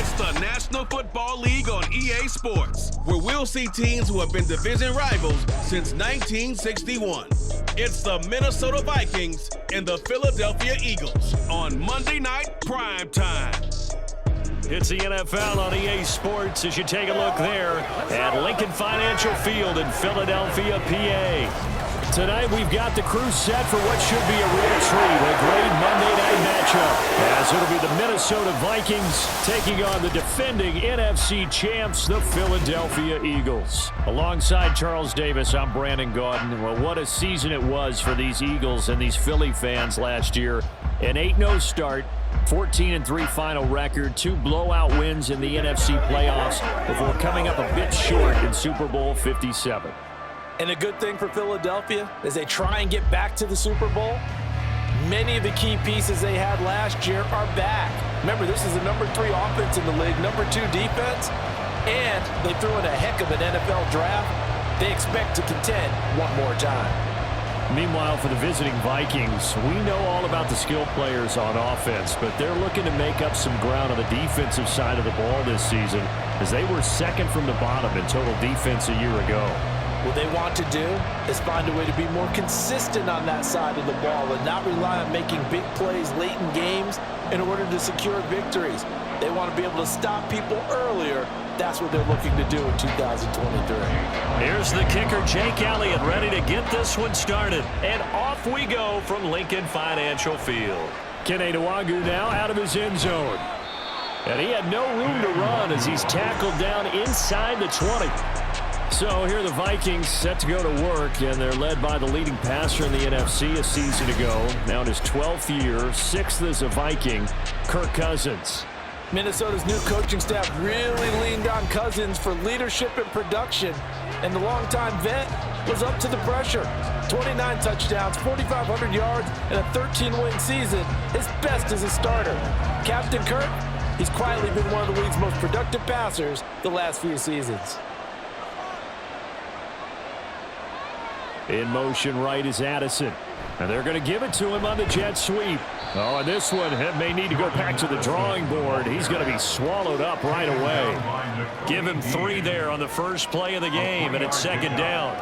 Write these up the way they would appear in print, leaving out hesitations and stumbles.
It's the National Football League on EA Sports, where we'll see teams who have been division rivals since 1961. It's the Minnesota Vikings and the Philadelphia Eagles on Monday Night Prime Time. It's the NFL on EA Sports as you take a look there at Lincoln Financial Field in Philadelphia, PA. Tonight we've got the crew set for what should be a real treat, a great Monday night matchup, as it'll be the Minnesota Vikings taking on the defending NFC champs, the Philadelphia Eagles. Alongside Charles Davis, I'm Brandon Gaudin. Well, what a season it was for these Eagles and these Philly fans last year. An 8-0 start, 14-3 final record, 2 blowout wins in the NFC playoffs before coming up a bit short in Super Bowl 57. And a good thing for Philadelphia is they try and get back to the Super Bowl. Many of the key pieces they had last year are back. Remember, this is the number 3 offense in the league, number 2 defense, and they threw in a heck of an NFL draft. They expect to contend one more time. Meanwhile, for the visiting Vikings, we know all about the skill players on offense, but they're looking to make up some ground on the defensive side of the ball this season, as they were second from the bottom in total defense a year ago. What they want to do is find a way to be more consistent on that side of the ball and not rely on making big plays late in games in order to secure victories. They want to be able to stop people earlier. That's what they're looking to do in 2023. Here's the kicker, Jake Elliott, ready to get this one started. And off we go from Lincoln Financial Field. Kene Nwangwu now out of his end zone. And he had no room to run as he's tackled down inside the 20. So here are the Vikings set to go to work, and they're led by the leading passer in the NFC a season ago. Now in his 12th year, 6th as a Viking, Kirk Cousins. Minnesota's new coaching staff really leaned on Cousins for leadership and production, and the longtime vet was up to the pressure. 29 touchdowns, 4,500 yards, and a 13-win season, his best as a starter. Captain Kirk, he's quietly been one of the league's most productive passers the last few seasons. In motion right is Addison. And they're going to give it to him on the jet sweep. Oh, and this one may need to go back to the drawing board. He's going to be swallowed up right away. Give him 3 there on the first play of the game, and it's second down.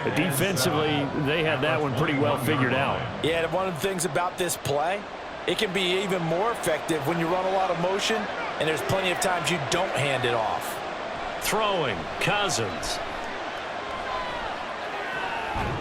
But defensively, they had that one pretty well figured out. Yeah, and one of the things about this play, it can be even more effective when you run a lot of motion, and there's plenty of times you don't hand it off. Throwing, Cousins.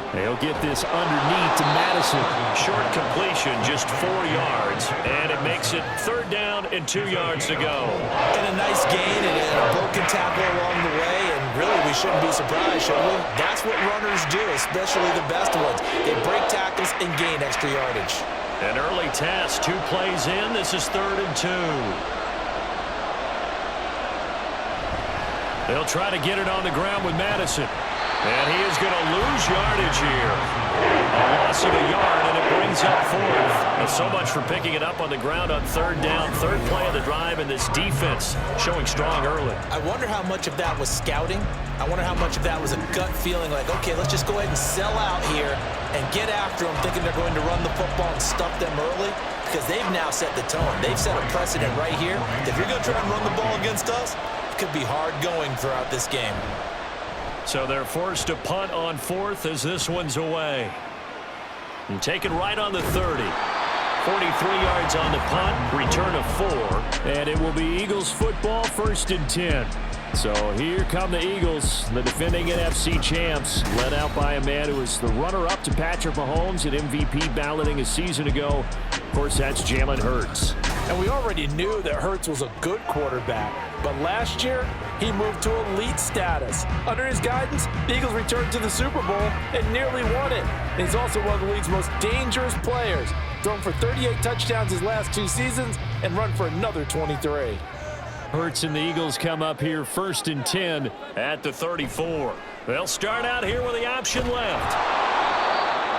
They'll get this underneath to Madison. Short completion, just 4 yards, and it makes it 3rd down and 2 yards to go. And a nice gain and a broken tackle along the way, and really we shouldn't be surprised, should we? That's what runners do, especially the best ones. They break tackles and gain extra yardage. An early test, 2 plays in. This is 3rd and 2. They'll try to get it on the ground with Madison. And he is going to lose yardage here. A loss of a yard, and it brings up 4th. And so much for picking it up on the ground on 3rd down. 3rd play of the drive, and this defense showing strong early. I wonder how much of that was scouting. I wonder how much of that was a gut feeling like, okay, let's just go ahead and sell out here and get after them, thinking they're going to run the football and stuff them early, because they've now set the tone. They've set a precedent right here. If you're going to try and run the ball against us, it could be hard going throughout this game. So they're forced to punt on 4th as this one's away. And taken right on the 30. 43 yards on the punt, return of 4. And it will be Eagles football, 1st and 10. So here come the Eagles, the defending NFC champs, led out by a man who was the runner-up to Patrick Mahomes at MVP balloting a season ago. Of course, that's Jalen Hurts. And we already knew that Hurts was a good quarterback, but last year, he moved to elite status. Under his guidance, the Eagles returned to the Super Bowl and nearly won it. And he's also one of the league's most dangerous players, thrown for 38 touchdowns his last 2 seasons and run for another 23. Hurts and the Eagles come up here 1st and 10 at the 34. They'll start out here with the option left.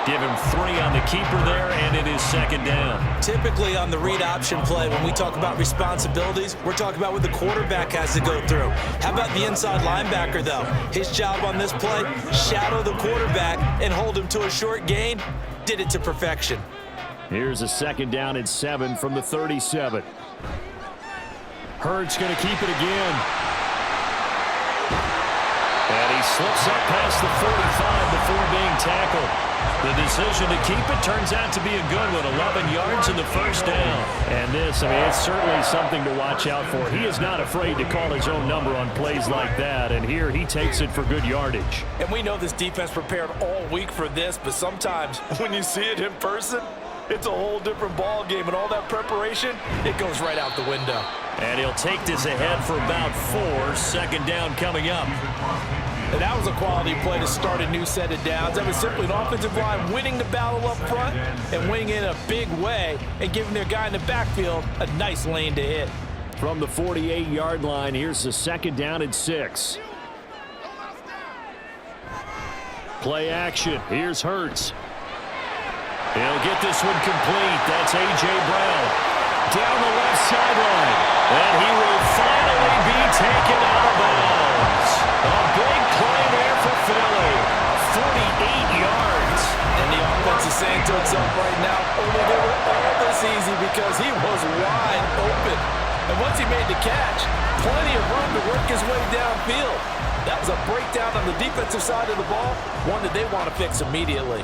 Give him 3 on the keeper there, and it is 2nd down. Typically on the read option play, when we talk about responsibilities, we're talking about what the quarterback has to go through. How about the inside linebacker, though? His job on this play, shadow the quarterback and hold him to a short gain. Did it to perfection. Here's a 2nd down and 7 from the 37. Hurts going to keep it again. And he slips up past the 45 before being tackled. The decision to keep it turns out to be a good one. 11 yards in the first down. And this, it's certainly something to watch out for. He is not afraid to call his own number on plays like that. And here he takes it for good yardage. And we know this defense prepared all week for this, but sometimes when you see it in person, it's a whole different ball game. And all that preparation, it goes right out the window. And he'll take this ahead for about 4. Second down coming up. And that was a quality play to start a new set of downs. That was simply an offensive line winning the battle up front and winning in a big way and giving their guy in the backfield a nice lane to hit. From the 48-yard line, here's the second down and 6. Play action. Here's Hurts. He'll get this one complete. That's A.J. Brown. Down the left sideline. And he will finally be taken out of bounds. A big play there for Philly. 48 yards. And the offense is saying to itself right now, only they were all this easy because he was wide open. And once he made the catch, plenty of room to work his way downfield. That was a breakdown on the defensive side of the ball, one that they want to fix immediately.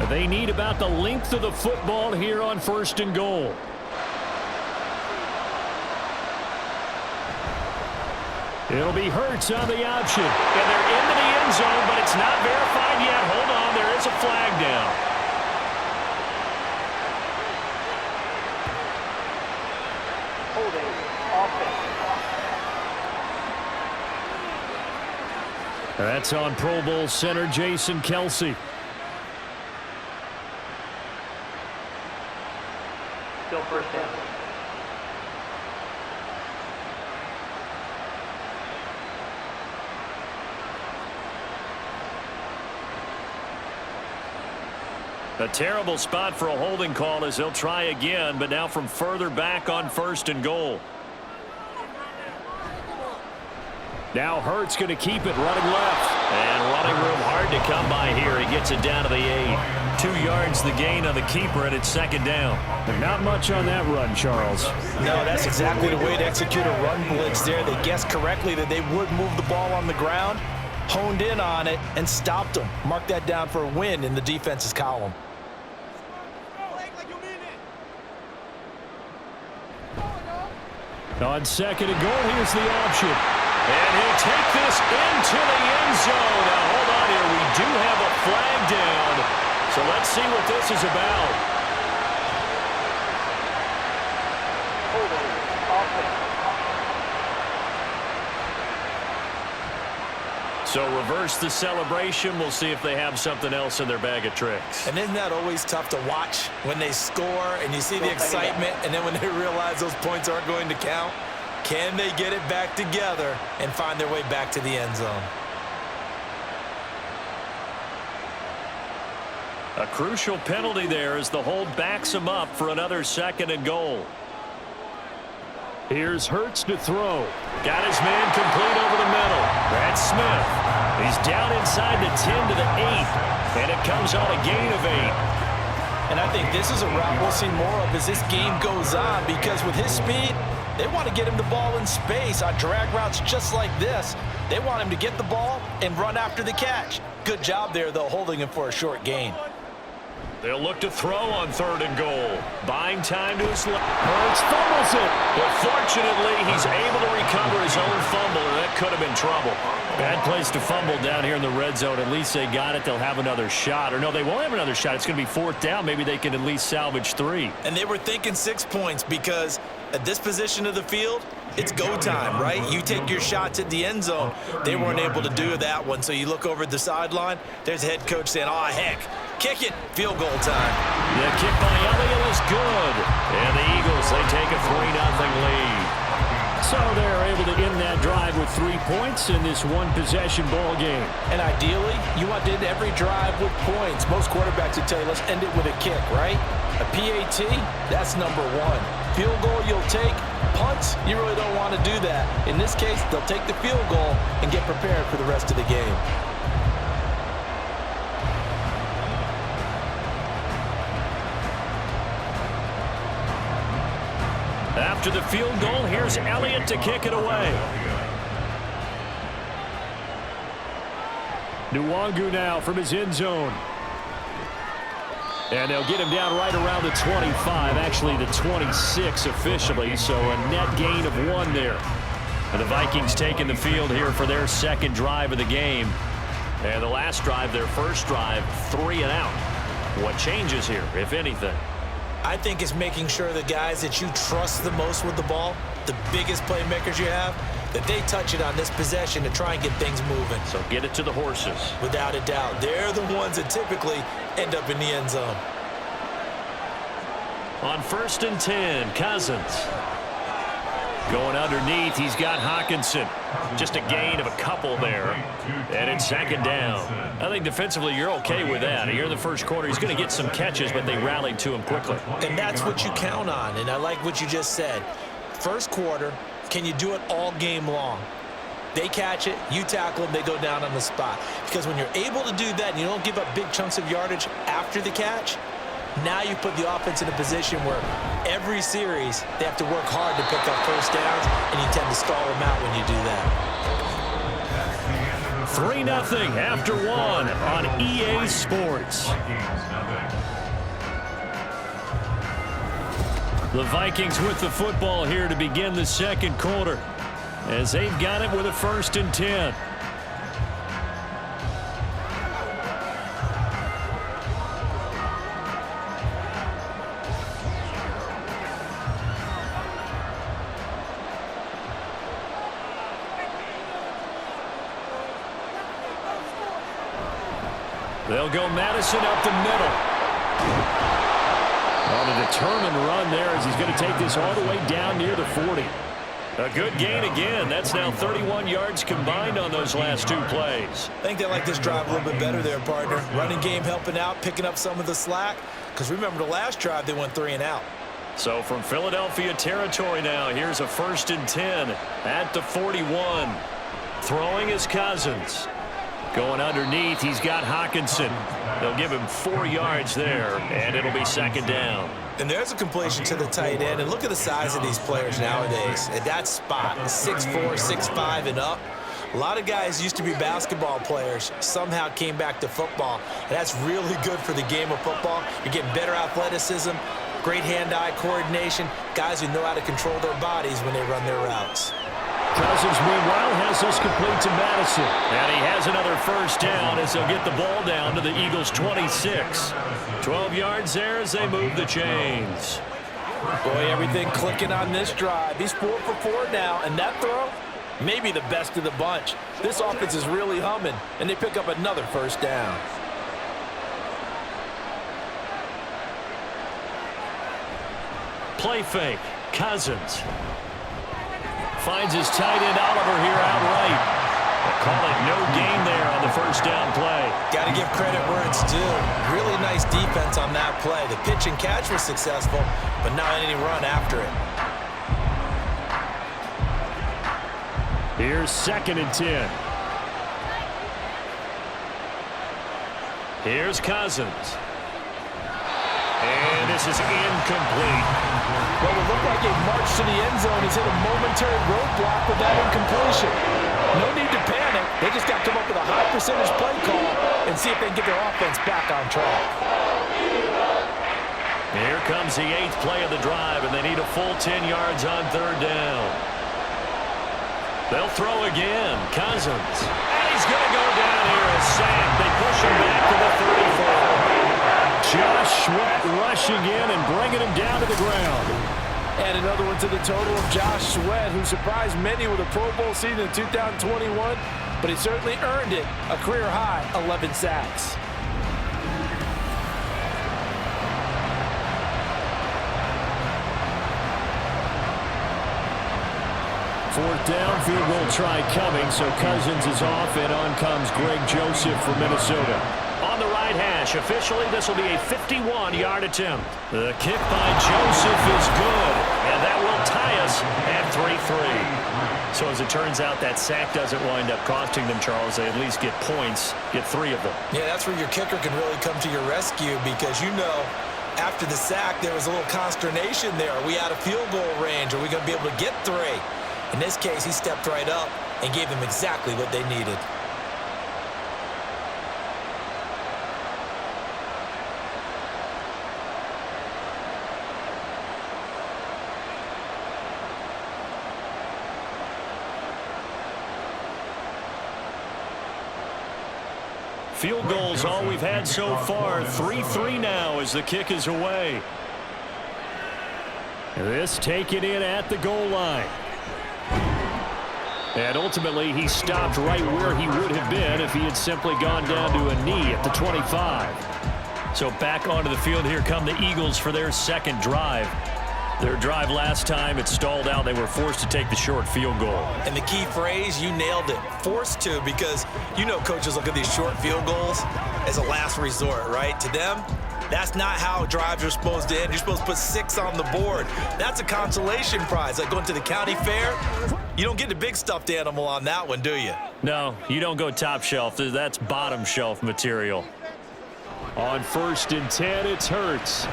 They need about the length of the football here on 1st and goal. It'll be Hurts on the option. And they're into the end zone, but it's not verified yet. Hold on, there is a flag down. Holding offense. That's on Pro Bowl center Jason Kelce. Still first down. A terrible spot for a holding call as they'll try again, but now from further back on 1st and goal. Now Hurts going to keep it running left. And running room hard to come by here. He gets it down to the 8. 2 yards the gain on the keeper, and it's second down. And not much on that run, Charles. No, that's exactly the way to execute a run blitz there. They guessed correctly that they would move the ball on the ground, honed in on it, and stopped them. Mark that down for a win in the defense's column. On 2nd and goal, here's the option. And he'll take this into the end zone. Now, hold on here. We do have a flag down. So let's see what this is about. Holding offense. So reverse the celebration. We'll see if they have something else in their bag of tricks. And isn't that always tough to watch when they score and you see the excitement, and then when they realize those points aren't going to count? Can they get it back together and find their way back to the end zone? A crucial penalty there as the hold backs him up for another 2nd and goal. Here's Hurts to throw. Got his man complete over the middle. That's Smith. He's down inside the 10 to the 8. And it comes on a gain of 8. And I think this is a route we'll see more of as this game goes on, because with his speed, they want to get him the ball in space on drag routes just like this. They want him to get the ball and run after the catch. Good job there, though, holding him for a short gain. They'll look to throw on 3rd and goal. Buying time to his left. Hurts fumbles it. But fortunately, he's able to recover his own fumble, and that could have been trouble. Bad place to fumble down here in the red zone. At least they got it. They'll have another shot. Or no, they won't have another shot. It's going to be 4th down. Maybe they can at least salvage 3. And they were thinking 6 points because at this position of the field, it's go time, right? You take your shots at the end zone. They weren't able to do that one. So you look over at the sideline, there's the head coach saying, oh, heck, kick it, field goal time. The kick by Elliott is good. And the Eagles, they take a 3-0 lead. So they're able to end that drive with 3 points in this one-possession ball game. And ideally, you want to end every drive with points. Most quarterbacks would tell you, let's end it with a kick, right? A PAT, that's number 1. Field goal you'll take. Punts, you really don't want to do that. In this case, they'll take the field goal and get prepared for the rest of the game. After the field goal, here's Elliott to kick it away. Nwangu now from his end zone. And they'll get him down right around the 25, actually the 26 officially, so a net gain of 1 there. And the Vikings taking the field here for their second drive of the game. And the last drive, their first drive, 3 and out. What changes here, if anything? I think it's making sure the guys that you trust the most with the ball, the biggest playmakers you have, that they touch it on this possession to try and get things moving. So get it to the horses. Without a doubt. They're the ones that typically end up in the end zone. On 1st and 10, Cousins. Going underneath, he's got Hawkinson. Just a gain of a couple there. And it's 2nd down. I think defensively you're okay with that. Here in the first quarter, he's going to get some catches, but they rallied to him quickly. And that's what you count on, and I like what you just said. First quarter, can you do it all game long? They catch it, you tackle them, they go down on the spot. Because when you're able to do that and you don't give up big chunks of yardage after the catch, now you put the offense in a position where every series they have to work hard to pick up first downs, and you tend to stall them out when you do that. 3-0 after 1 on EA Sports. The Vikings with the football here to begin the second quarter, as they've got it with a 1st and 10. They'll go Madison up the middle. On a determined run there as he's going to take this all the way down near the 40. A good gain again. That's now 31 yards combined on those last 2 plays. I think they like this drive a little bit better there, partner. Running game helping out, picking up some of the slack. Because remember, the last drive they went 3 and out. So from Philadelphia territory now, here's a 1st and 10 at the 41. Throwing is Cousins. Going underneath, he's got Hawkinson. They'll give him 4 yards there, and it'll be 2nd down. And there's a completion to the tight end. And look at the size of these players nowadays. At that spot, 6'4", 6'5", and up. A lot of guys used to be basketball players, somehow came back to football. And that's really good for the game of football. You're getting better athleticism, great hand-eye coordination, guys who know how to control their bodies when they run their routes. Cousins, meanwhile, has this complete to Madison. And he has another first down as they'll get the ball down to the Eagles' 26. 12 yards there as they move the chains. Boy, everything clicking on this drive. He's 4 for 4 now, and that throw, maybe the best of the bunch. This offense is really humming, and they pick up another first down. Play fake. Cousins. Finds his tight end Oliver here outright. Call it no gain there on the first down play. Got to give credit where it's due. Really nice defense on that play. The pitch and catch was successful, but not any run after it. Here's 2nd and 10. Here's Cousins. And this is incomplete. Well, it looked like a march to the end zone. He's hit a momentary roadblock with that incompletion. No need to panic. They just got to come up with a high percentage play call and see if they can get their offense back on track. Here comes the 8th play of the drive, and they need a full 10 yards on 3rd down. They'll throw again. Cousins. And he's going to go down here. A sack. They push him back to the 34. Josh Sweat rushing in and bringing him down to the ground. And another one to the total of Josh Sweat, who surprised many with a Pro Bowl season in 2021, but he certainly earned it. A career-high 11 sacks. Fourth down, field goal try coming, so Cousins is off, and on comes Greg Joseph from Minnesota. On the right hash, officially this will be a 51-yard attempt. The kick by Joseph is good, and that will tie us at 3-3. So as it turns out, that sack doesn't wind up costing them, Charles. They at least get points, get 3 of them. Yeah, that's where your kicker can really come to your rescue, because you know After the sack, there was a little consternation there. Are we out of field goal range? Are we going to be able to get 3? In this case, he stepped right up and gave them exactly what they needed. Field goals all we've had so far. 3-3 now as the kick is away. This taken in at the goal line. And ultimately, he stopped right where he would have been if he had simply gone down to a knee at the 25. So back onto the field, here come the Eagles for their second drive. Their drive last time, it stalled out. They were forced to take the short field goal. And the key phrase, you nailed it, forced to, because you know coaches look at these short field goals as a last resort, right? To them, that's not how drives are supposed to end. You're supposed to put 6 on the board. That's a consolation prize. Like going to the county fair, you don't get the big stuffed animal on that one, do you? No, you don't go top shelf. That's bottom shelf material. On 1st and 10, it's Hurts.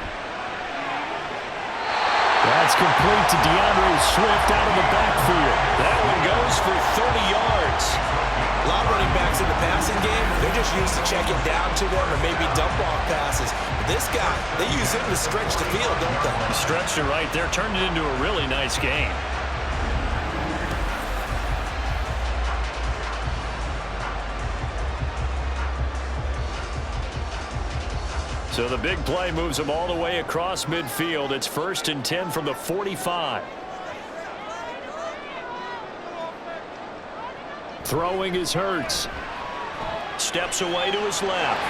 That's complete to DeAndre Swift out of the backfield. That one goes for 30 yards. A lot of running backs in the passing game, they're just used to checking down to them or maybe dump off passes. But this guy, they use him to stretch the field, don't they? He stretched it right there, turned it into a really nice game. So the big play moves him all the way across midfield. It's 1st and 10 from the 45. Throwing is Hurts. Steps away to his left.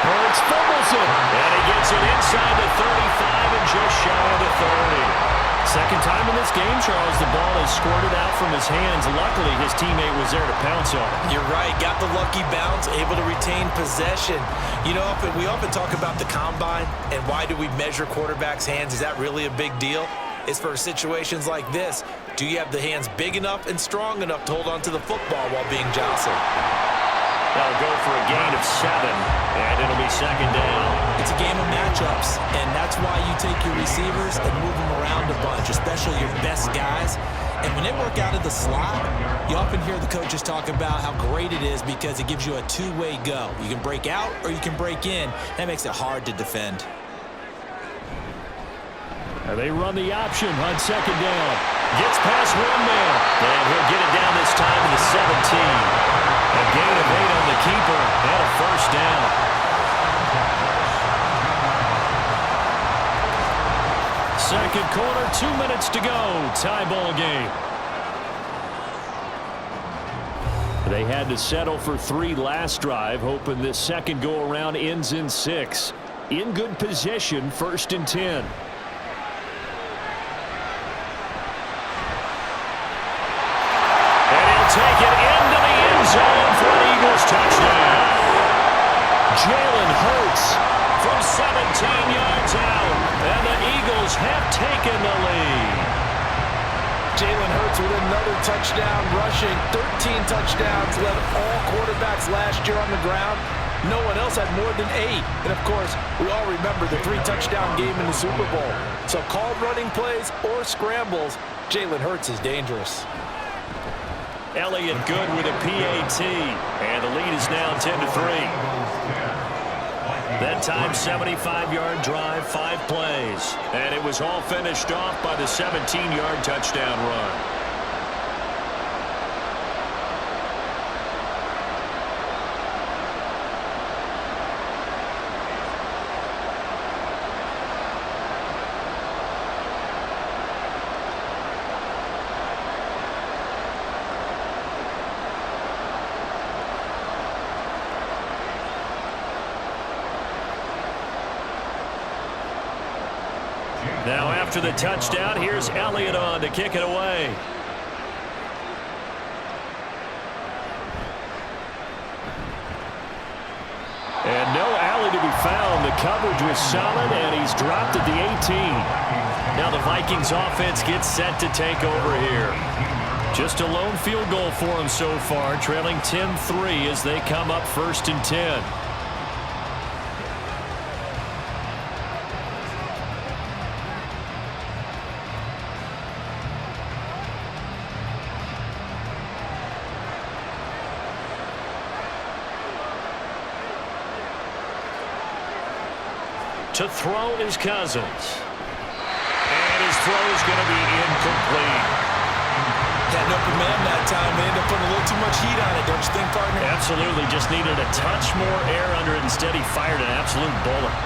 Hurts fumbles it. And he gets it inside the 35 and just shy of the 30. Second time in this game, Charles, the ball is squirted out from his hands. Luckily, his teammate was there to pounce on it. You're right. Got the lucky bounce, able to retain possession. You know, we often talk about the combine and why do we measure quarterbacks' hands? Is that really a big deal? It's for situations like this. Do you have the hands big enough and strong enough to hold on to the football while being jostled? That'll go for a gain of 7, and it'll be 2nd down. It's a game of matchups, and that's why you take your receivers and move them around a bunch, especially your best guys. And when they work out of the slot, you often hear the coaches talk about how great it is because it gives you a two-way go. You can break out or you can break in. That makes it hard to defend. And they run the option on 2nd down. Gets past one man, and he'll get it down this time to the 17. A gain of 8 on the keeper and a 1st down. Second quarter, 2 minutes to go. Tie ball game. They had to settle for 3 last drive, hoping this second go-around ends in 6. In good position, 1st and 10. Take it into the end zone for an Eagles touchdown. Jalen Hurts from 17 yards out, and the Eagles have taken the lead. Jalen Hurts with another touchdown rushing. 13 touchdowns, led all quarterbacks last year on the ground. No one else had more than 8. And, of course, we all remember the 3-touchdown game in the Super Bowl. So called running plays or scrambles, Jalen Hurts is dangerous. Elliott good with a PAT, and the lead is now 10-3. That time, 75-yard drive, 5 plays, and it was all finished off by the 17-yard touchdown run. Now after the touchdown, here's Elliott on to kick it away. And no alley to be found. The coverage was solid, and he's dropped at the 18. Now the Vikings offense gets set to take over here. Just a lone field goal for them so far, trailing 10-3 as they come up 1st and 10. To throw is Cousins. And his throw is going to be incomplete. Had an open man that time. They ended up putting a little too much heat on it, don't you think, partner? Absolutely. Just needed a touch more air under it. Instead, he fired an absolute bullet.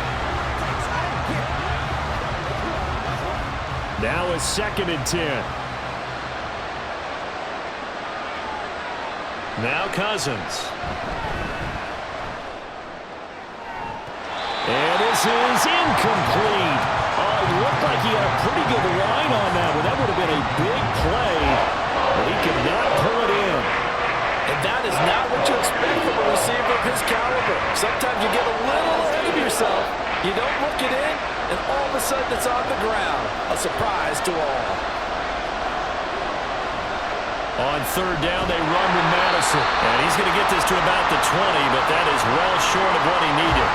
Now it's 2nd and 10. Now Cousins. And this is incomplete. Oh, it looked like he had a pretty good line on that one. That would have been a big play, but he could not pull it in. And that is not what you expect from a receiver of his caliber. Sometimes you get a little ahead of yourself. You don't look it in, and all of a sudden it's on the ground. A surprise to all. On 3rd down, they run with Madison. And he's going to get this to about the 20, but that is well short of what he needed.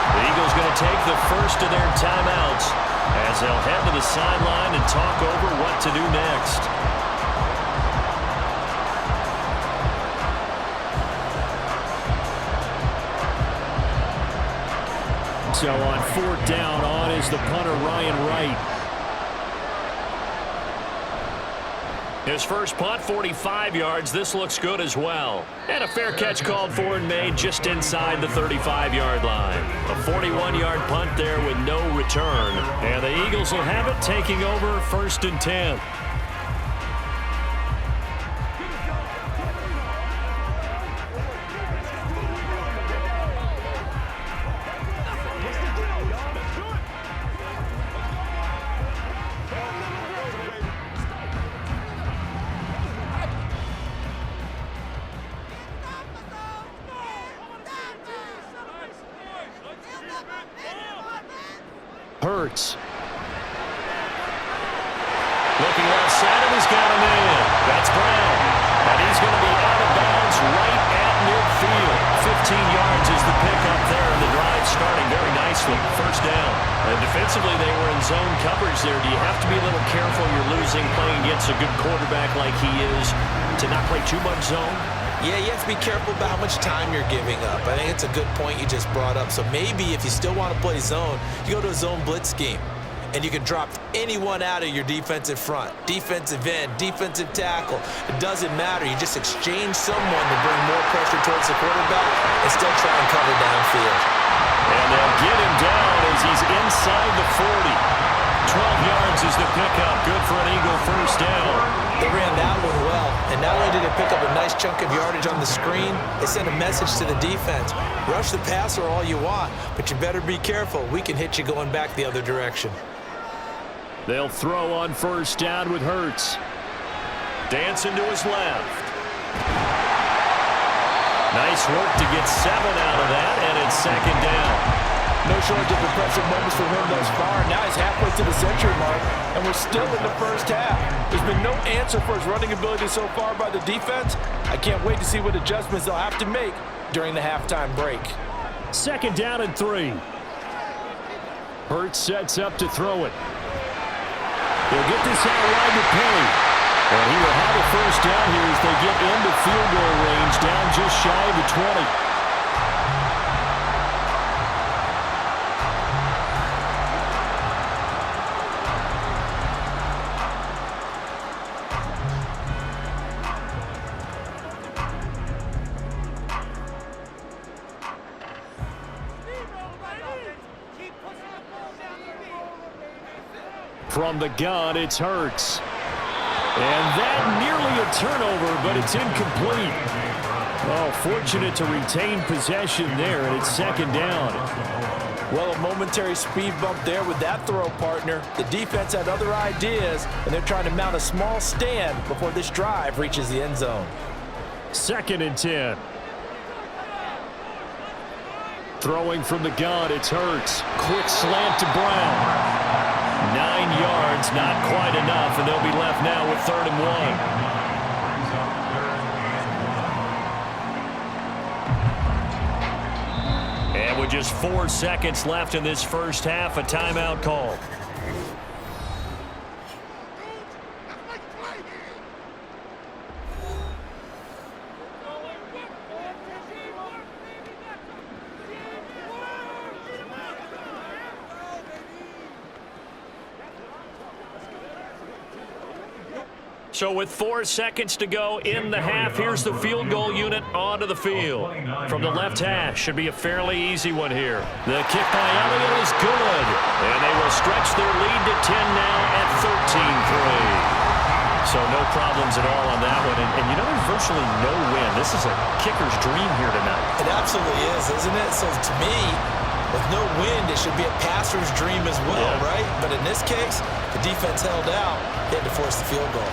The Eagles going to take the first of their timeouts as they'll head to the sideline and talk over what to do next. So on 4th down, on is the punter, Ryan Wright. His first punt, 45 yards. This looks good as well. And a fair catch called for and made just inside the 35-yard line. A 41-yard punt there with no return. And the Eagles will have it, taking over 1st and 10. Hurts. Looking left side, and he's got him in. That's Brown. And he's going to be out of bounds right at midfield. 15 yards is the pickup there, and the drive starting very nicely. 1st down. And defensively, they were in zone coverage there. Do you have to be a little careful you're losing playing against a good quarterback like he is to not play too much zone? Yeah, you have to be careful about how much time you're giving up. I think it's a good point you just brought up. So maybe if you still want to play zone, you go to a zone blitz scheme. And you can drop anyone out of your defensive front. Defensive end, defensive tackle. It doesn't matter. You just exchange someone to bring more pressure towards the quarterback and still try and cover downfield. And they'll get him down as he's inside the 40. 12 yards is the pickup. Good for an Eagle 1st down. They ran that one well, and not only did they pick up a nice chunk of yardage on the screen, they sent a message to the defense. Rush the passer all you want, but you better be careful. We can hit you going back the other direction. They'll throw on 1st down with Hurts. Dancing to his left. Nice work to get 7 out of that, and it's 2nd down. No shortage of impressive moments for him thus far. Now he's halfway to the century mark, and we're still in the 1st half. There's been no answer for his running ability so far by the defense. I can't wait to see what adjustments they'll have to make during the halftime break. 2nd down and 3. Hurts sets up to throw it. He'll get this out wide to Penny. And he will have a 1st down here as they get into field goal range, down just shy of the 20. From the gun, it's Hurts. And that nearly a turnover, but it's incomplete. Oh, fortunate to retain possession there, and it's 2nd down. Well, a momentary speed bump there with that throw, partner. The defense had other ideas, and they're trying to mount a small stand before this drive reaches the end zone. 2nd and 10. Throwing from the gun, it's Hurts. Quick slant to Brown. 9 yards, not quite enough, and they'll be left now with 3rd and 1. And with just 4 seconds left in this 1st half, a timeout call. So with 4 seconds to go in the half, here's the field goal unit onto the field. From the left hash, should be a fairly easy one here. The kick by Elliott is good. And they will stretch their lead to 10 now at 13-3. So no problems at all on that one. And you know, there's virtually no win. This is a kicker's dream here tonight. It absolutely is, isn't it? So to me, with no wind, it should be a passer's dream as well, right? But in this case, the defense held out. They had to force the field goal.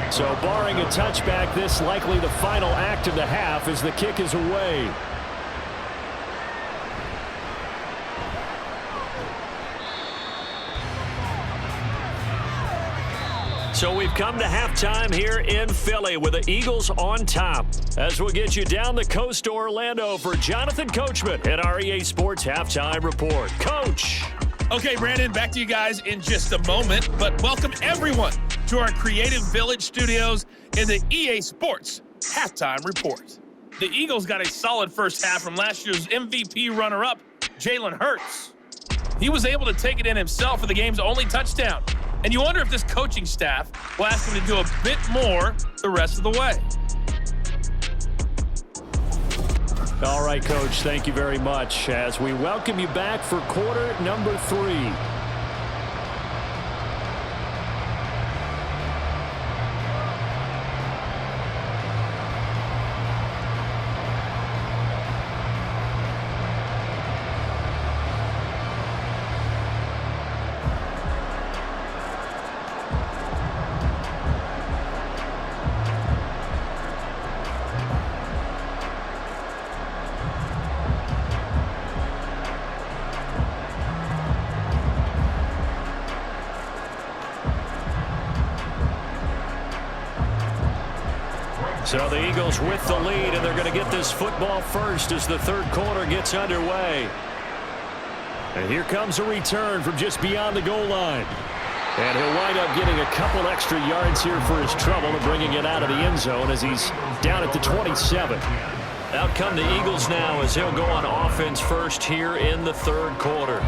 So barring a touchback, this likely the final act of the half as the kick is away. So we've come to halftime here in Philly with the Eagles on top. As we'll get you down the coast to Orlando for Jonathan Coachman at our EA Sports Halftime Report. Coach. Okay, Brandon, back to you guys in just a moment, but welcome everyone to our Creative Village studios in the EA Sports Halftime Report. The Eagles got a solid first half from last year's MVP runner-up, Jalen Hurts. He was able to take it in himself for the game's only touchdown, and you wonder if this coaching staff will ask him to do a bit more the rest of the way. All right, Coach, thank you very much as we welcome you back for quarter number 3. So the Eagles with the lead, and they're going to get this football first as the third quarter gets underway. And here comes a return from just beyond the goal line. And he'll wind up getting a couple extra yards here for his trouble and bringing it out of the end zone as he's down at the 27. Out come the Eagles now as he'll go on offense first here in the third quarter.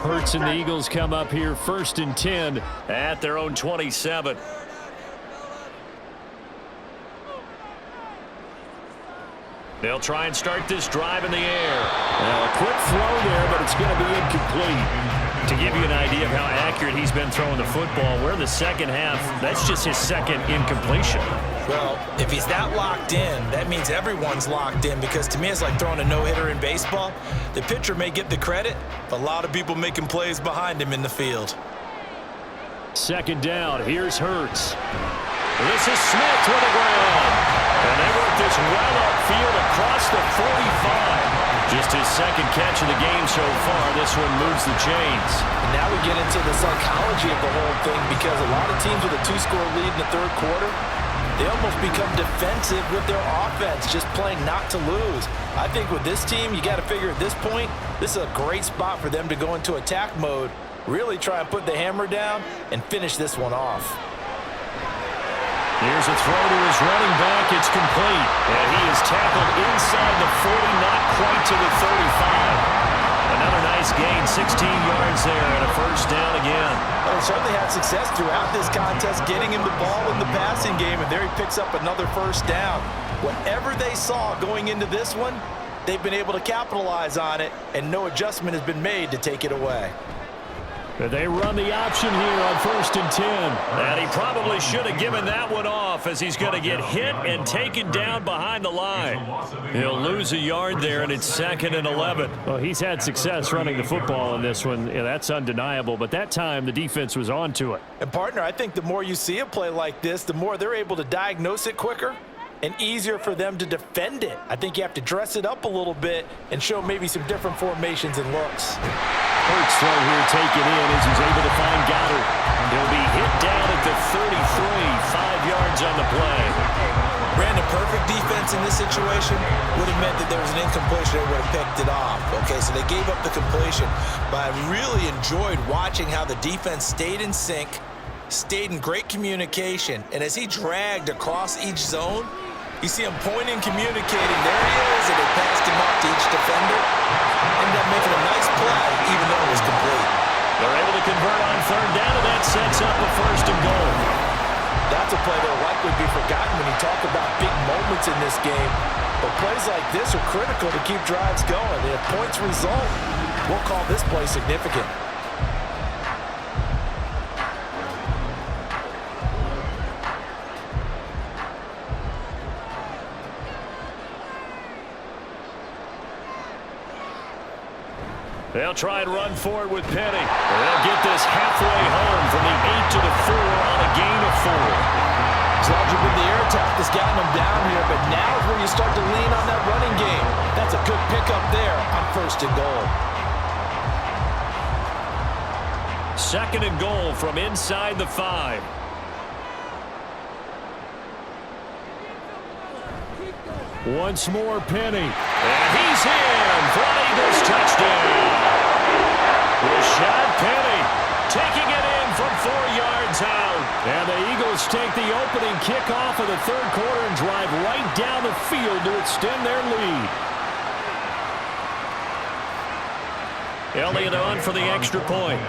Hurts and the Eagles come up here 1st and 10 at their own 27. They'll try and start this drive in the air. Now, a quick throw there, but it's going to be incomplete. To give you an idea of how accurate he's been throwing the football, we're in the second half. That's just his second incompletion. Well, if he's that locked in, that means everyone's locked in, because to me it's like throwing a no-hitter in baseball. The pitcher may get the credit, but a lot of people making plays behind him in the field. Second down, here's Hurts. This is Smith with the ground. And they work this well upfield across the 45. Just his second catch of the game so far. This one moves the chains. And now we get into the psychology of the whole thing, because a lot of teams with a 2-score lead in the third quarter, they almost become defensive with their offense, just playing not to lose. I think with this team, you got to figure at this point, this is a great spot for them to go into attack mode, really try and put the hammer down and finish this one off. Here's a throw to his running back. It's complete. And he is tackled inside the 40, not quite to the 35. Another nice gain, 16 yards there, and a first down again. Well, he certainly had success throughout this contest, getting him the ball in the passing game, and there he picks up another first down. Whatever they saw going into this one, they've been able to capitalize on it, and no adjustment has been made to take it away. They run the option here on 1st and 10. And he probably should have given that one off, as he's going to get hit and taken down behind the line. He'll lose a yard there, and it's 2nd and 11. Well, he's had success running the football in this one. Yeah, that's undeniable. But that time, the defense was on to it. And, partner, I think the more you see a play like this, the more they're able to diagnose it quicker and easier for them to defend it. I think you have to dress it up a little bit and show maybe some different formations and looks. Hurts throw here taken in as he's able to find Goddard. He'll be hit down at the 33, 5 yards on the play. Brandon, perfect perfect defense in this situation would have meant that there was an incompletion that would have picked it off. Okay, so they gave up the completion, but I really enjoyed watching how the defense stayed in sync, stayed in great communication, and as he dragged across each zone, you see him pointing, communicating. There he is, and they passed him up to each defender. Ended up making a nice play, even though it was complete. They're able to convert on third down, and that sets up a 1st and goal. That's a play that will likely be forgotten when you talk about big moments in this game. But plays like this are critical to keep drives going. And if points result, we'll call this play significant. They'll try and run forward with Penny. They'll get this halfway home from the 8 to the 4 on a gain of 4. It's largely been the air attack that's gotten them down here, but now is where you start to lean on that running game. That's a good pickup there on 1st and goal. 2nd and goal from inside the 5. Once more, Penny. And he's in for an Eagles touchdown. Rashad Penny taking it in from 4 yards out. And the Eagles take the opening kickoff of the 3rd quarter and drive right down the field to extend their lead. Elliott on for the extra point.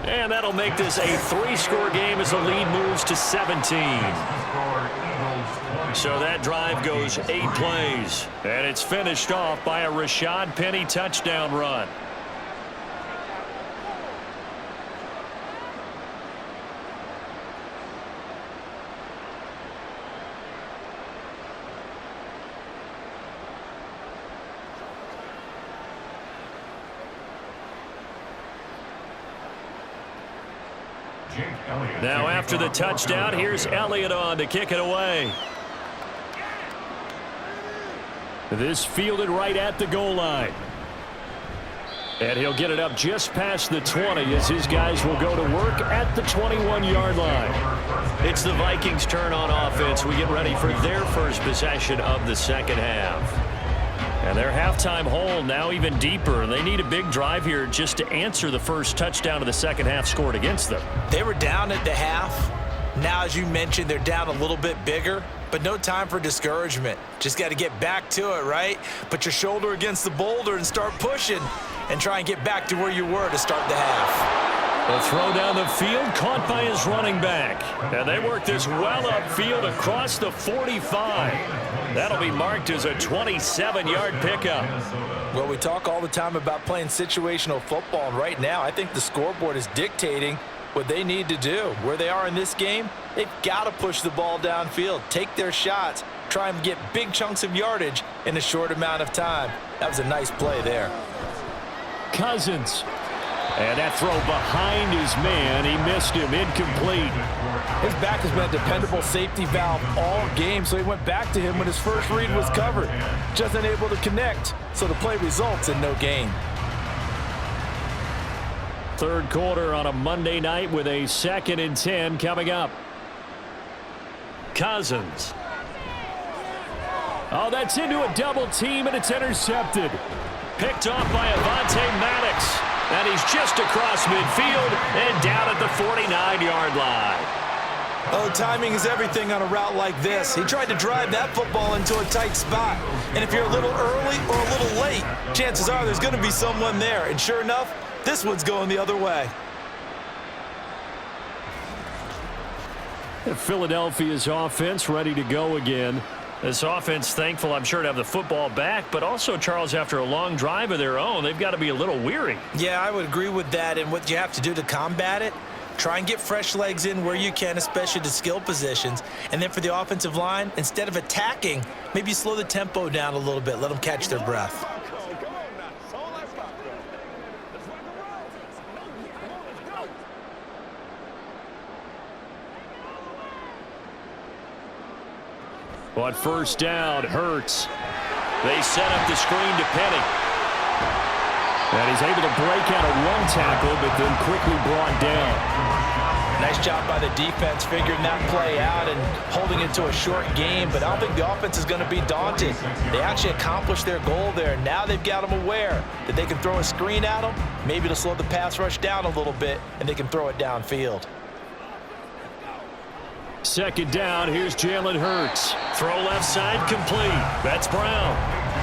And that'll make this a 3-score game as the lead moves to 17. So that drive goes 8 plays. And it's finished off by a Rashad Penny touchdown run. Now after the touchdown, here's Elliott on to kick it away. This fielded right at the goal line. And he'll get it up just past the 20 as his guys will go to work at the 21-yard line. It's the Vikings' turn on offense. We get ready for their first possession of the 2nd half. And their halftime hole now even deeper, and they need a big drive here just to answer the first touchdown of the 2nd half scored against them. They were down at the half. Now, as you mentioned, they're down a little bit bigger, but no time for discouragement. Just got to get back to it, right? Put your shoulder against the boulder and start pushing and try and get back to where you were to start the half. The throw down the field, caught by his running back. And they work this well upfield across the 45. That'll be marked as a 27-yard pickup. Well, we talk all the time about playing situational football, and right now I think the scoreboard is dictating what they need to do. Where they are in this game, they've got to push the ball downfield, take their shots, try and get big chunks of yardage in a short amount of time. That was a nice play there. Cousins. And that throw behind his man, he missed him, incomplete. His back has been a dependable safety valve all game, so he went back to him when his first read was covered. Just unable to connect, so the play results in no gain. 3rd quarter on a Monday night with a 2nd and 10 coming up. Cousins. Oh, that's into a double team, and it's intercepted. Picked off by Avonte Maddox. And he's just across midfield and down at the 49-yard line. Oh, timing is everything on a route like this. He tried to drive that football into a tight spot. And if you're a little early or a little late, chances are there's going to be someone there. And sure enough, this one's going the other way. Philadelphia's offense ready to go again. This offense thankful, I'm sure, to have the football back, but also, Charles, after a long drive of their own, they've got to be a little weary. Yeah, I would agree with that, and what you have to do to combat it, try and get fresh legs in where you can, especially to skill positions. And then for the offensive line, instead of attacking, maybe slow the tempo down a little bit, let them catch their breath. On 1st down, Hurts. They set up the screen to Penny. And he's able to break out a run tackle, but then quickly brought down. Nice job by the defense figuring that play out and holding it to a short game, but I don't think the offense is going to be daunted. They actually accomplished their goal there. Now they've got them aware that they can throw a screen at them, maybe to slow the pass rush down a little bit, and they can throw it downfield. Second down, here's Jalen Hurts. Throw left side, complete. That's Brown.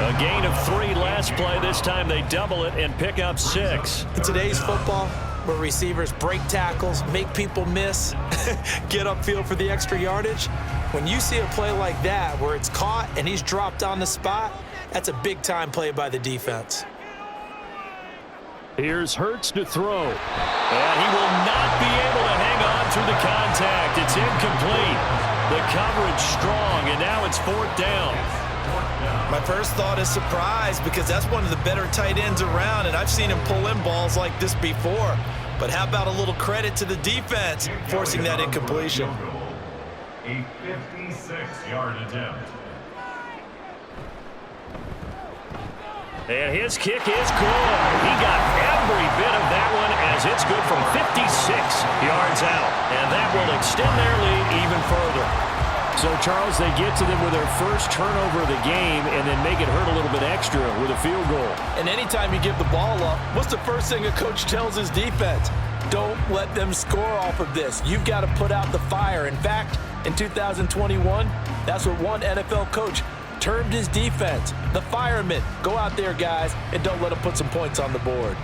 A gain of 3 last play. This time they double it and pick up 6. In today's football, where receivers break tackles, make people miss, get upfield for the extra yardage, when you see a play like that where it's caught and he's dropped on the spot, that's a big-time play by the defense. Here's Hurts to throw. And he will not be able to hang on through the contact. It's incomplete. The coverage strong, and now it's 4th down. My first thought is surprise because that's one of the better tight ends around, and I've seen him pull in balls like this before. But how about a little credit to the defense forcing that incompletion? A 56-yard attempt. And his kick is good. He got every bit of that one as it's good from 56 yards out. And that will extend their lead even further. So, Charles, they get to them with their first turnover of the game and then make it hurt a little bit extra with a field goal. And anytime you give the ball up, what's the first thing a coach tells his defense? Don't let them score off of this. You've got to put out the fire. In fact, in 2021, that's what one NFL coach termed his defense, the firemen. Go out there, guys, and don't let them put some points on the board.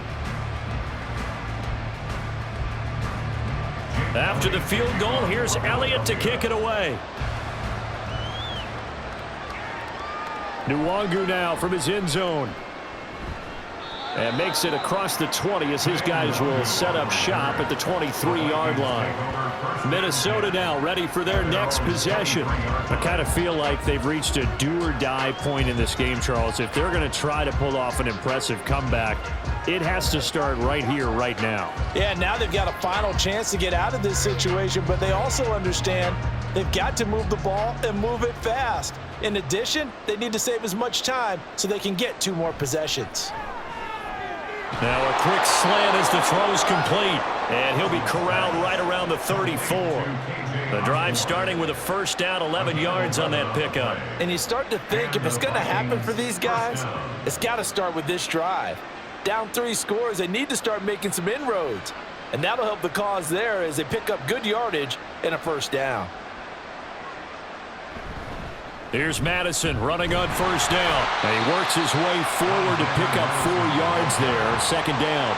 After the field goal, here's Elliott to kick it away. Nwangu now from his end zone. And makes it across the 20 as his guys will set up shop at the 23-yard line. Minnesota now ready for their next possession. I kind of feel like they've reached a do-or-die point in this game, Charles. If they're going to try to pull off an impressive comeback, it has to start right here, right now. Yeah, now they've got a final chance to get out of this situation, but they also understand they've got to move the ball and move it fast. In addition, they need to save as much time so they can get 2 more possessions. Now a quick slant as the throw's complete, and he'll be corralled right around the 34. The drive starting with a first down, 11 yards on that pickup. And you start to think if it's going to happen for these guys, it's got to start with this drive. Down 3 scores, they need to start making some inroads. And that'll help the cause there as they pick up good yardage and a first down. Here's Madison running on first down. And he works his way forward to pick up 4 yards there. Second down.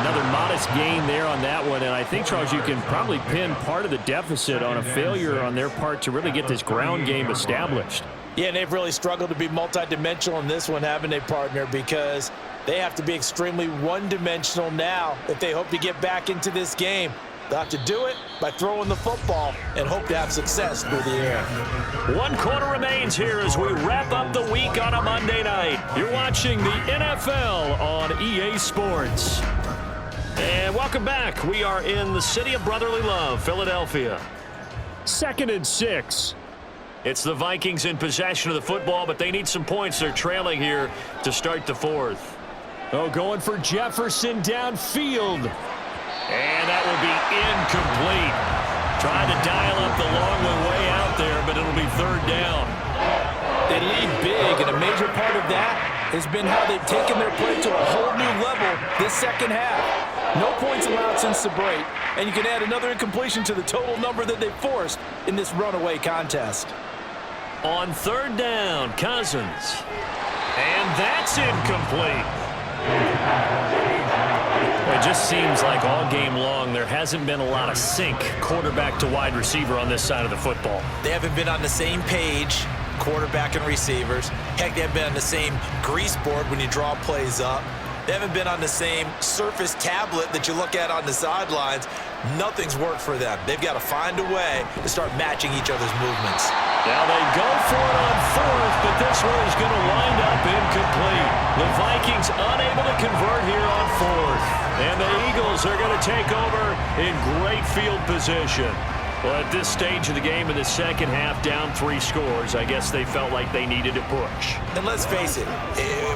Another modest gain there on that one. And I think, Charles, you can probably pin part of the deficit on a failure on their part to really get this ground game established. Yeah, and they've really struggled to be multidimensional in this one, haven't they, partner? Because they have to be extremely one-dimensional now if they hope to get back into this game. They'll have to do it by throwing the football and hope to have success through the air. 1 quarter remains here as we wrap up the week on a Monday night. You're watching the NFL on EA Sports. And welcome back. We are in the city of brotherly love, Philadelphia. 2nd and 6. It's the Vikings in possession of the football, but they need some points. They're trailing here to start the 4th. Oh, going for Jefferson downfield. And that will be incomplete. Trying to dial up the long way out there, but it'll be 3rd down. They lead big, and a major part of that has been how they've taken their play to a whole new level this second half. No points allowed since the break, and you can add another incompletion to the total number that they forced in this runaway contest. On 3rd down, Cousins. And that's incomplete. It just seems like all game long there hasn't been a lot of sync quarterback to wide receiver on this side of the football. They haven't been on the same page, quarterback and receivers. Heck, they haven't been on the same grease board when you draw plays up. They haven't been on the same surface tablet that you look at on the sidelines. Nothing's worked for them. They've got to find a way to start matching each other's movements. Now they go for it on 4th, but this one is going to wind up incomplete. The Vikings unable to convert here on 4th. And the Eagles are going to take over in great field position. Well, at this stage of the game in the second half, down 3 scores, I guess they felt like they needed to push. And let's face it,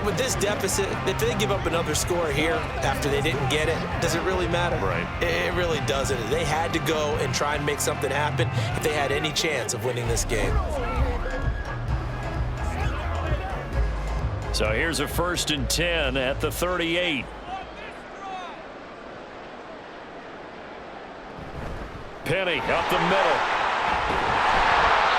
with this deficit, if they give up another score here after they didn't get it, does it really matter? Right. It really doesn't. They had to go and try and make something happen if they had any chance of winning this game. So here's a 1st and 10 at the 38. Penny up the middle.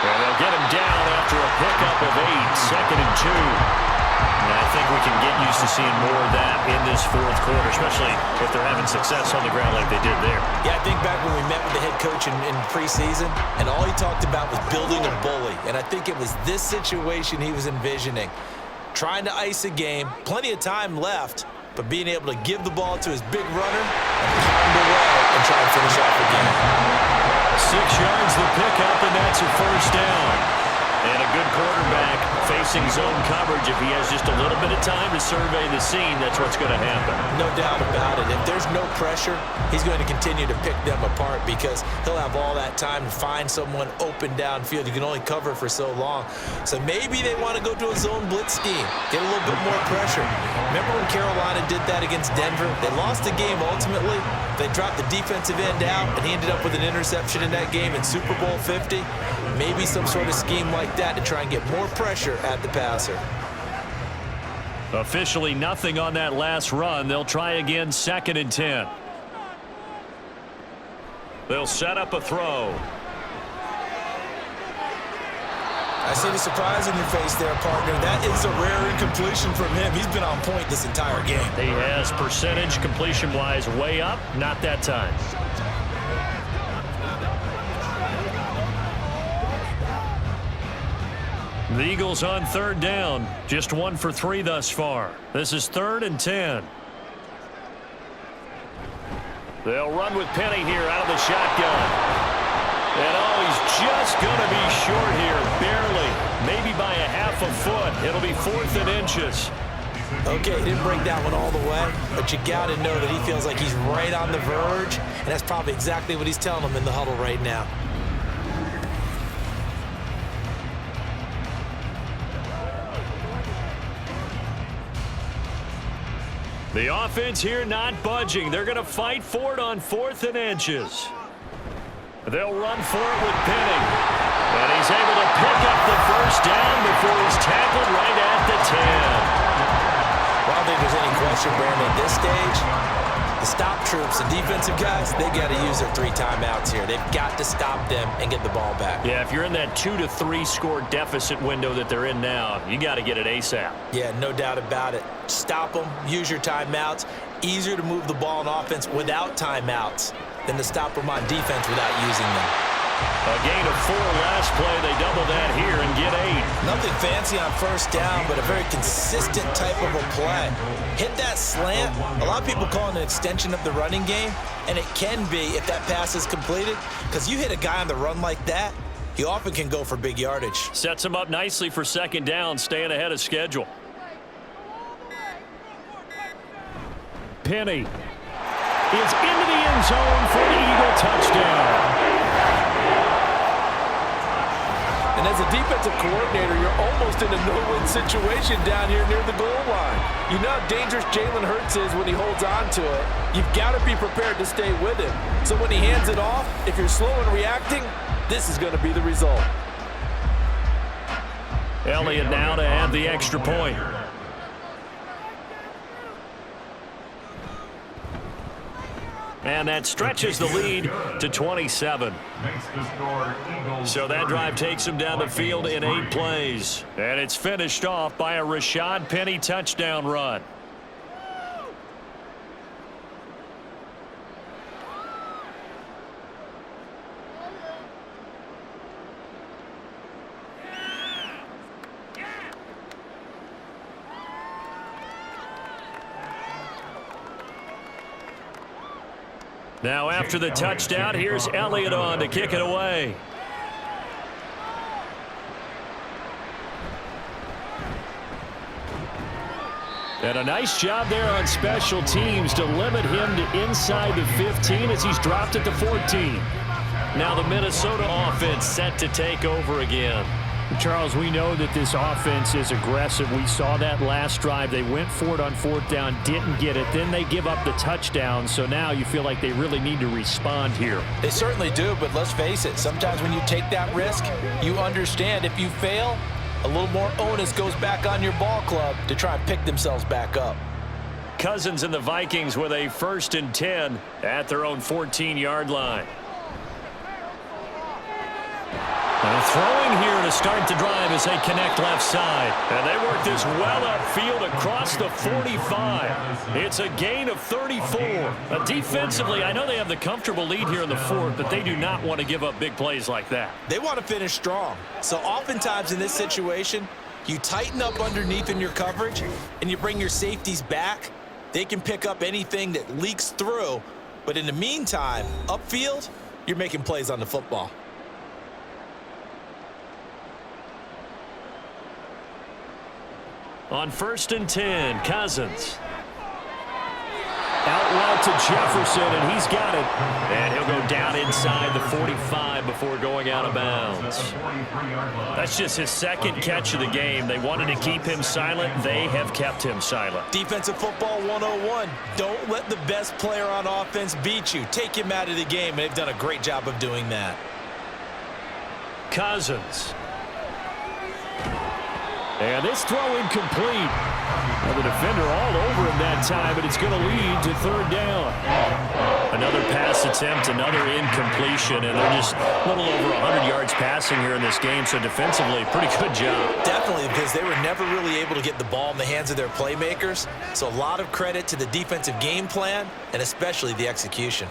And they'll get him down after a pickup of 8, 2nd and 2. And I think we can get used to seeing more of that in this 4th quarter, especially if they're having success on the ground like they did there. Yeah, I think back when we met with the head coach in preseason, and all he talked about was building a bully. And I think it was this situation he was envisioning. Trying to ice a game, plenty of time left, but being able to give the ball to his big runner and pound away and try and finish off the game. 6 yards the pickup, and that's a 1st down. And a good quarterback facing zone coverage. If he has just a little bit of time to survey the scene, that's what's going to happen. No doubt about it. If there's no pressure, he's going to continue to pick them apart because he'll have all that time to find someone open downfield. You can only cover for so long. So maybe they want to go to a zone blitz scheme, get a little bit more pressure. Remember when Carolina did that against Denver? They lost the game ultimately. They dropped the defensive end out, and he ended up with an interception in that game in Super Bowl 50. Maybe some sort of scheme like that to try and get more pressure at the passer. Officially nothing on that last run. They'll try again, 2nd and 10. They'll set up a throw. I see the surprise in your face there, partner. That is a rare incompletion from him. He's been on point this entire game. He has percentage completion-wise way up. Not that time. The Eagles on 3rd down. Just 1 for 3 thus far. This is 3rd and 10. They'll run with Penny here out of the shotgun. And he's just going to be short here, barely, maybe by a half a foot. It'll be 4th and inches. Okay, he didn't break that one all the way, but you got to know that he feels like he's right on the verge, and that's probably exactly what he's telling them in the huddle right now. The offense here not budging. They're going to fight for it on 4th and inches. They'll run for it with Penny. And he's able to pick up the 1st down before he's tackled right at the 10. Well, I don't think there's any question, Brandon, at this stage, the stop troops, the defensive guys, they got to use their 3 timeouts here. They've got to stop them and get the ball back. Yeah, if you're in that 2 to 3 score deficit window that they're in now, you got to get it ASAP. Yeah, no doubt about it. Stop them, use your timeouts. Easier to move the ball on offense without timeouts than to stop them on defense without using them. A gain of 4 last play. They double that here and get 8. Nothing fancy on 1st down, but a very consistent type of a play. Hit that slant. A lot of people call it an extension of the running game, and it can be if that pass is completed, because you hit a guy on the run like that, he often can go for big yardage. Sets him up nicely for 2nd down, staying ahead of schedule. Penny is into the end zone for the Eagle touchdown. And as a defensive coordinator, you're almost in a no-win situation down here near the goal line. You know how dangerous Jalen Hurts is when he holds on to it. You've got to be prepared to stay with him. So when he hands it off, if you're slow in reacting, this is going to be the result. Elliott now to add the extra point. And that stretches the lead to 27. So that drive takes him down the field in 8 plays. And it's finished off by a Rashad Penny touchdown run. Now after the touchdown, here's Elliott on to kick it away. And a nice job there on special teams to limit him to inside the 15 as he's dropped at the 14. Now the Minnesota offense set to take over again. Charles, we know that this offense is aggressive. We saw that last drive. They went for it on fourth down, didn't get it. Then they give up the touchdown. So now you feel like they really need to respond here. They certainly do, but let's face it. Sometimes when you take that risk, you understand if you fail, a little more onus goes back on your ball club to try and pick themselves back up. Cousins and the Vikings with a 1st and 10 at their own 14-yard line. And throwing here to start the drive as they connect left side. And they work this well upfield across the 45. It's a gain of 34. Defensively, I know they have the comfortable lead here in the fourth, but they do not want to give up big plays like that. They want to finish strong. So oftentimes in this situation, you tighten up underneath in your coverage and you bring your safeties back. They can pick up anything that leaks through. But in the meantime, upfield, you're making plays on the football. On 1st and 10, Cousins. Out route to Jefferson, and he's got it. And he'll go down inside the 45 before going out of bounds. That's just his 2nd catch of the game. They wanted to keep him silent. They have kept him silent. Defensive football 101. Don't let the best player on offense beat you. Take him out of the game, and they've done a great job of doing that. Cousins. And this throw incomplete. Well, the defender all over him that time, but it's going to lead to 3rd down. Another pass attempt, another incompletion, and they're just a little over 100 yards passing here in this game, so defensively, pretty good job. Definitely, because they were never really able to get the ball in the hands of their playmakers, so a lot of credit to the defensive game plan, and especially the execution.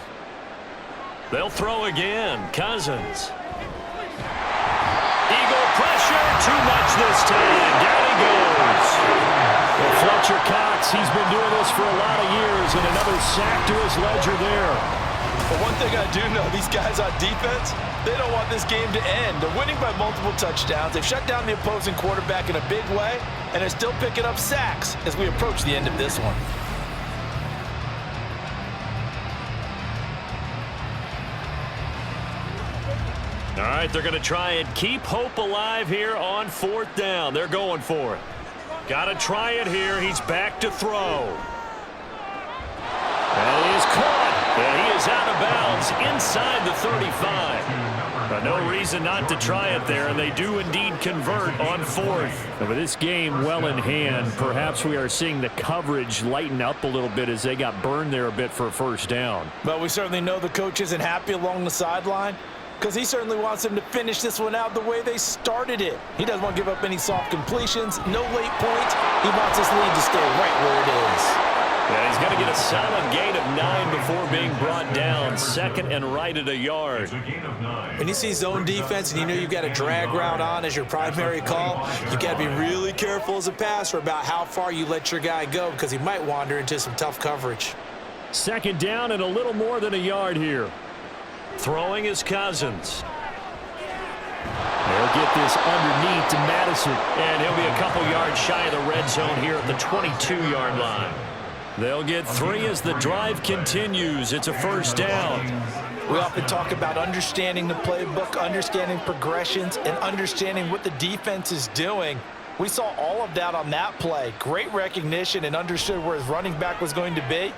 They'll throw again. Cousins. Eagle pressure, too much this time. Down he goes. Well, Fletcher Cox, he's been doing this for a lot of years, and another sack to his ledger there. But one thing I do know, these guys on defense, they don't want this game to end. They're winning by multiple touchdowns. They've shut down the opposing quarterback in a big way, and they're still picking up sacks as we approach the end of this one. All right, they're going to try and keep hope alive here on 4th down. They're going for it. Got to try it here. He's back to throw. And he is caught. And he is out of bounds inside the 35. But no reason not to try it there, and they do indeed convert on 4th. And with this game well in hand, perhaps we are seeing the coverage lighten up a little bit as they got burned there a bit for a 1st down. But we certainly know the coach isn't happy along the sideline, because he certainly wants them to finish this one out the way they started it. He doesn't want to give up any soft completions, no late points. He wants this lead to stay right where it is. Yeah, he's going to get a solid gain of 9 before being brought down. 2nd and right at a yard. When you see zone defense and you know you've got a drag route on as your primary call, you've got to be really careful as a passer about how far you let your guy go, because he might wander into some tough coverage. 2nd down and a little more than a yard here. Throwing is Cousins. They'll get this underneath to Madison. And he'll be a couple yards shy of the red zone here at the 22-yard line. They'll get 3 as the drive continues. It's a 1st down. We often talk about understanding the playbook, understanding progressions, and understanding what the defense is doing. We saw all of that on that play. Great recognition and understood where his running back was going to be.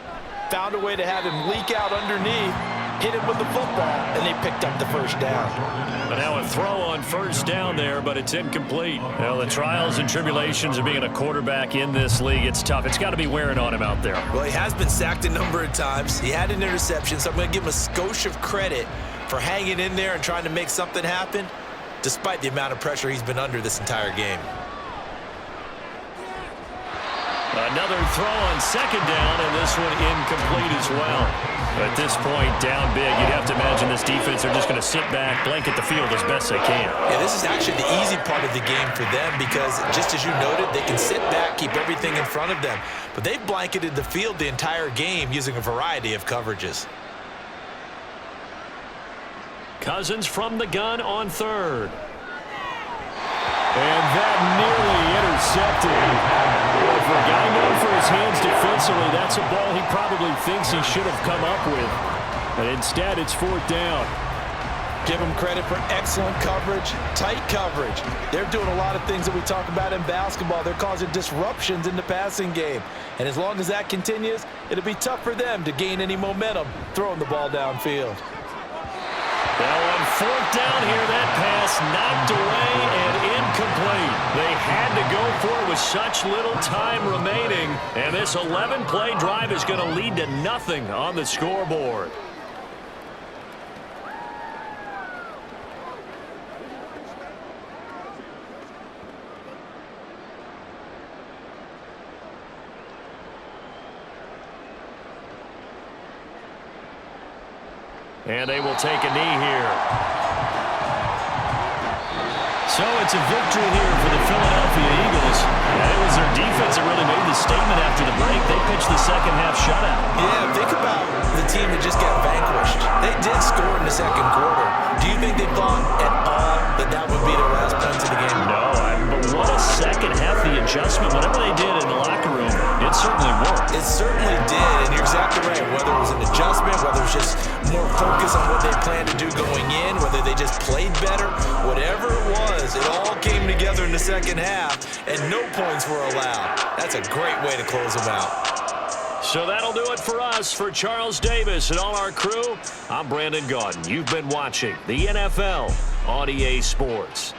Found a way to have him leak out underneath, hit him with the football, and they picked up the 1st down. But now a throw on 1st down there, but it's incomplete. Well, the trials and tribulations of being a quarterback in this league, it's tough. It's got to be wearing on him out there. Well, he has been sacked a number of times. He had an interception, so I'm going to give him a skosh of credit for hanging in there and trying to make something happen, despite the amount of pressure he's been under this entire game. Another throw on 2nd down, and this one incomplete as well. At this point, down big, you'd have to imagine this defense are just going to sit back, blanket the field as best they can. Yeah, this is actually the easy part of the game for them because, just as you noted, they can sit back, keep everything in front of them. But they've blanketed the field the entire game using a variety of coverages. Cousins from the gun on 3rd. And that nearly intercepted. Well, for a guy known for his hands defensively, that's a ball he probably thinks he should have come up with. But instead, it's 4th down. Give them credit for excellent coverage, tight coverage. They're doing a lot of things that we talk about in basketball. They're causing disruptions in the passing game. And as long as that continues, it'll be tough for them to gain any momentum throwing the ball downfield. Now on fourth down here, that pass knocked away and incomplete. They had to go for it with such little time remaining. And this 11-play drive is going to lead to nothing on the scoreboard. And they will take a knee here. So it's a victory here for the Philadelphia Eagles. And it was their defense that really made the statement after the break. They pitched the second half shutout. Yeah, think about the team that just got vanquished. They did score in the second quarter. Do you think they thought at all that that would be their last points of the game? No, but what a second half, the adjustment, whatever they did in the locker room, it certainly worked. It certainly did, and you're exactly right. Whether it was an adjustment, whether it was just more focus on what they planned to do going in, whether they just played better, whatever it was, it all came together in the second half, and no points were allowed. That's a great way to close them out. So that'll do it for us. For Charles Davis and all our crew, I'm Brandon Gaudin. You've been watching the NFL on EA Sports.